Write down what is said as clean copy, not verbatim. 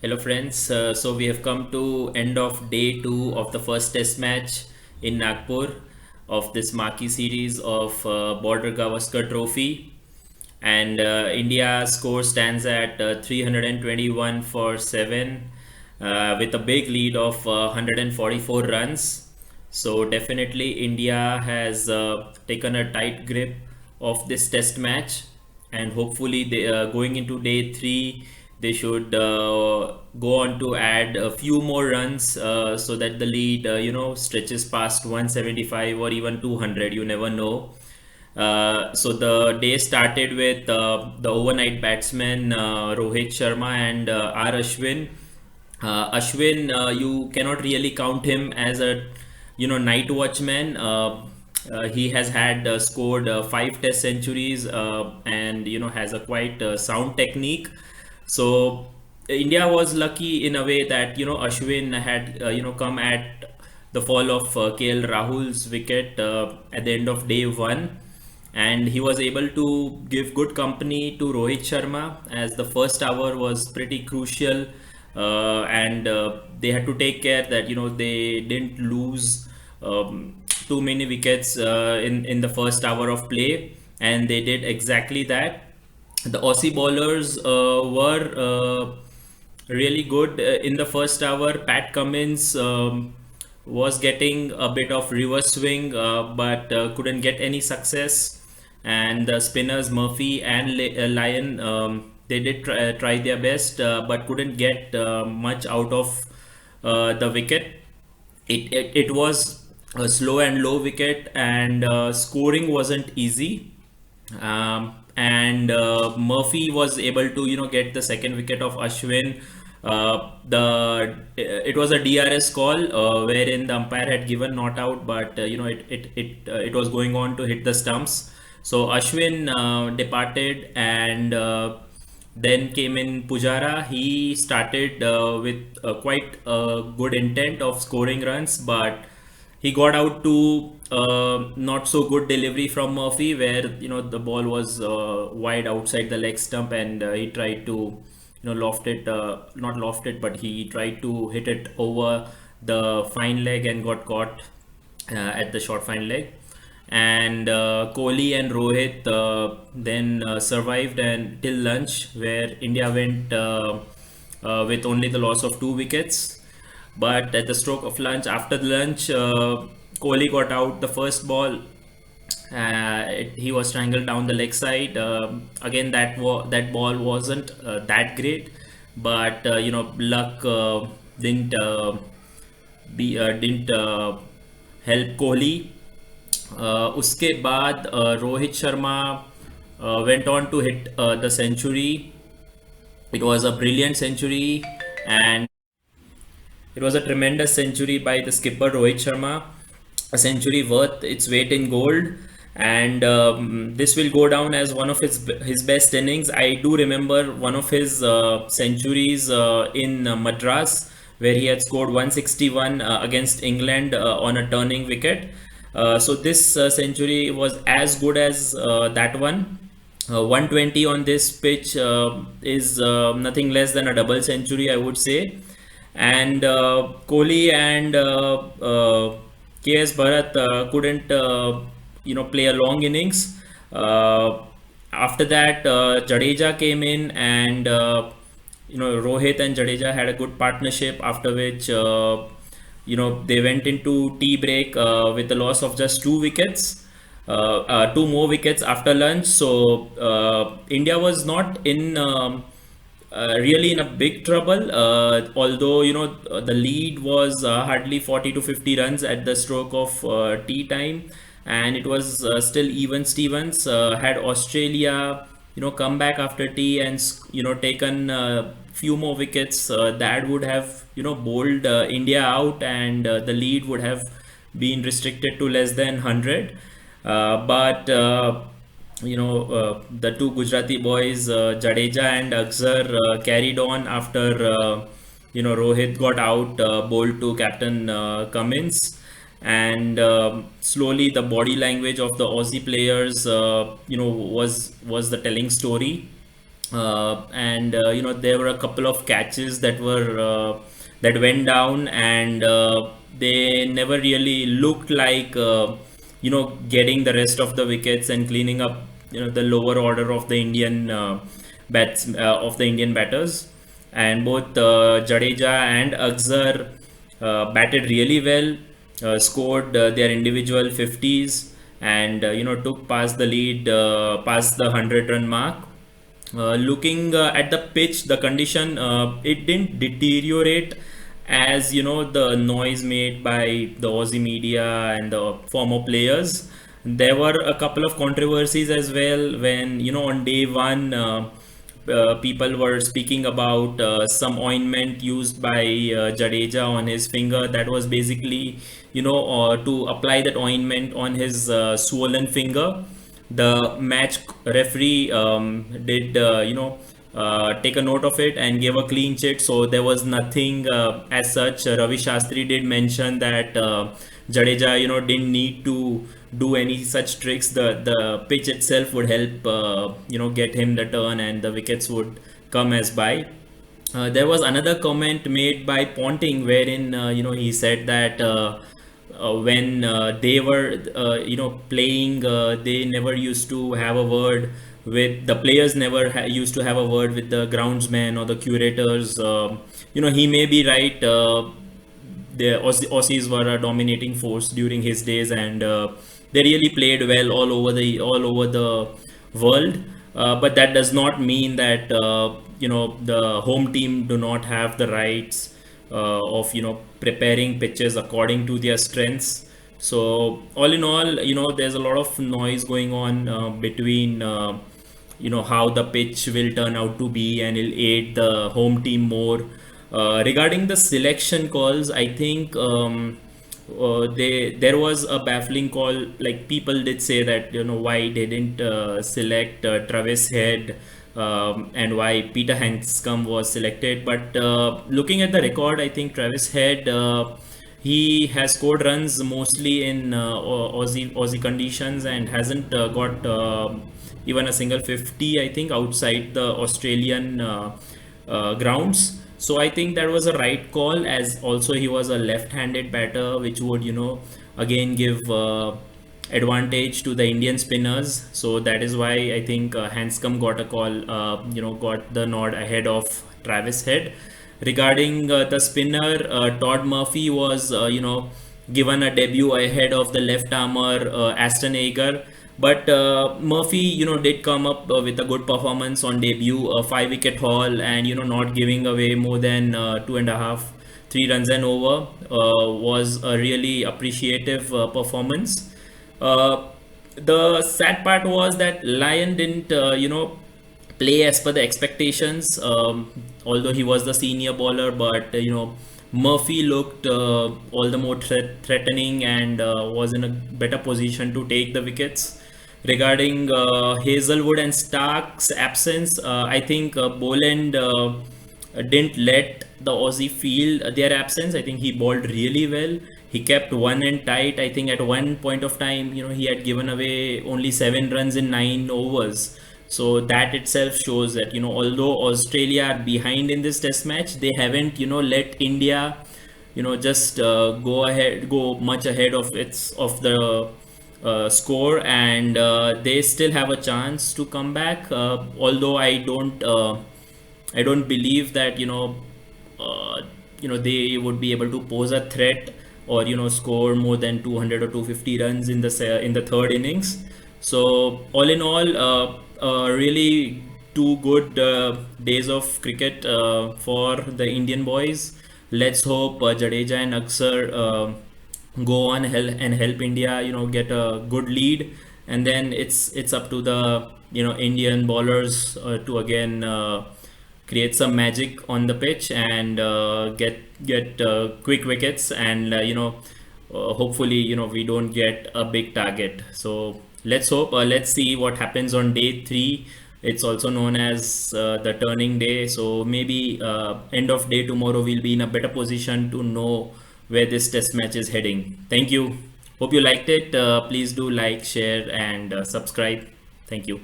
Hello friends, so we have come to end of day 2 of the first test match in Nagpur of this marquee series of Border Gavaskar Trophy, and India score stands at 321 for 7 with a big lead of 144 runs. So definitely India has taken a tight grip of this test match, and hopefully they going into day 3 they should go on to add a few more runs so that the lead stretches past 175 or even 200. You never know. So the day started with the overnight batsman Rohit Sharma and R Ashwin. Ashwin, you cannot really count him as a night watchman. He has had scored 5 test centuries and has a quite sound technique. So India was lucky in a way that Ashwin had come at the fall of KL Rahul's wicket at the end of day 1, and he was able to give good company to Rohit Sharma as the first hour was pretty crucial, and they had to take care that they didn't lose too many wickets in the first hour of play, and they did exactly that. The Aussie bowlers were really good in the first hour. Pat Cummins was getting a bit of reverse swing, but couldn't get any success. And the spinners Murphy and Lyon, they did try their best, but couldn't get much out of the wicket. It was a slow and low wicket, and scoring wasn't easy. And Murphy was able to get the second wicket of Ashwin. The It was a DRS call wherein the umpire had given not out, but it was going on to hit the stumps. So Ashwin departed, and then came in Pujara. He started with quite a good intent of scoring runs, but he got out to not so good delivery from Murphy, where the ball was wide outside the leg stump, and he tried to loft it, not loft it, but he tried to hit it over the fine leg and got caught at the short fine leg. And Kohli and Rohit then survived until lunch, where India went with only the loss of 2 wickets. But at the stroke of lunch, after the lunch, Kohli got out the first ball. He was strangled down the leg side. Again, that ball wasn't that great, but luck didn't help Kohli. उसके बाद Rohit Sharma went on to hit the century. It was a brilliant century, and it was a tremendous century by the skipper Rohit Sharma, a century worth its weight in gold. And this will go down as one of his best innings. I do remember one of his centuries in Madras, where he had scored 161 against England on a turning wicket. So this century was as good as that one. 120 on this pitch is nothing less than a double century, I would say. And Kohli and KS Bharat couldn't play a long innings. After that, Jadeja came in, and Rohit and Jadeja had a good partnership. After which they went into tea break with the loss of just 2 wickets. 2 more wickets after lunch. So India was not in really in a big trouble, although the lead was hardly 40 to 50 runs at the stroke of tea time, and it was still even Stevens. Had Australia come back after tea and taken few more wickets, that would have bowled India out, and the lead would have been restricted to less than 100. But the two Gujarati boys, Jadeja and Akzar, carried on after Rohit got out, bowled to Captain Cummins. And slowly the body language of the Aussie players was the telling story. and there were a couple of catches that went down, and they never really looked like getting the rest of the wickets and cleaning up the lower order of the Indian batters. And both Jadeja and Akzar batted really well, scored their individual 50s, and took past the lead, past the 100-run mark. Looking at the pitch, the condition, it didn't deteriorate as the noise made by the Aussie media and the former players. There were a couple of controversies as well when on day one. People were speaking about some ointment used by Jadeja on his finger that was basically, to apply that ointment on his swollen finger. The match referee did, take a note of it and gave a clean chit. So there was nothing as such. Ravi Shastri did mention that Jadeja, didn't need to do any such tricks. The pitch itself would help, get him the turn, and the wickets would come as by. There was another comment made by Ponting wherein he said that when they were playing, they never used to have a word with the players, never used to have a word with the groundsmen or the curators. He may be right. The Aussies were a dominating force during his days, and they really played well all over the world. But that does not mean that the home team do not have the rights of preparing pitches according to their strengths. So all in all, there's a lot of noise going on between how the pitch will turn out to be, and it'll aid the home team more. Regarding the selection calls, I think there was a baffling call. Like, people did say that why they didn't select Travis Head, and why Peter Hanscom was selected. But looking at the record, I think Travis Head, he has scored runs mostly in Aussie conditions, and hasn't got even a single 50, I think, outside the Australian grounds. So I think that was a right call, as also he was a left-handed batter, which would again give advantage to the Indian spinners. So that is why I think Hanscom got a call, got the nod ahead of Travis Head. Regarding the spinner, Todd Murphy was given a debut ahead of the left armer Aston Agar. But Murphy, did come up with a good performance on debut, a 5-wicket haul, and not giving away more than 2.5, 3 runs and over, was a really appreciative performance. The sad part was that Lyon didn't, play as per the expectations. Although he was the senior bowler, but Murphy looked all the more threatening, and was in a better position to take the wickets. Regarding Hazelwood and Stark's absence, I think Boland didn't let the Aussie feel their absence. I think he bowled really well. He kept one end tight. I think at one point of time, he had given away only 7 runs in 9 overs. So that itself shows that although Australia are behind in this test match, they haven't let India just go much ahead of the score, and they still have a chance to come back. Although I don't believe that they would be able to pose a threat, or score more than 200 or 250 runs in the third innings. So all in all, really two good days of cricket for the Indian boys. Let's hope Jadeja and Akshar go on and help India, get a good lead, and then it's up to the Indian bowlers to again create some magic on the pitch, and get quick wickets, and hopefully we don't get a big target. So let's hope. Let's see what happens on day 3. It's also known as the turning day. So maybe end of day tomorrow we'll be in a better position to know where this test match is heading. Thank you. Hope you liked it. Please do like, share, and subscribe. Thank you.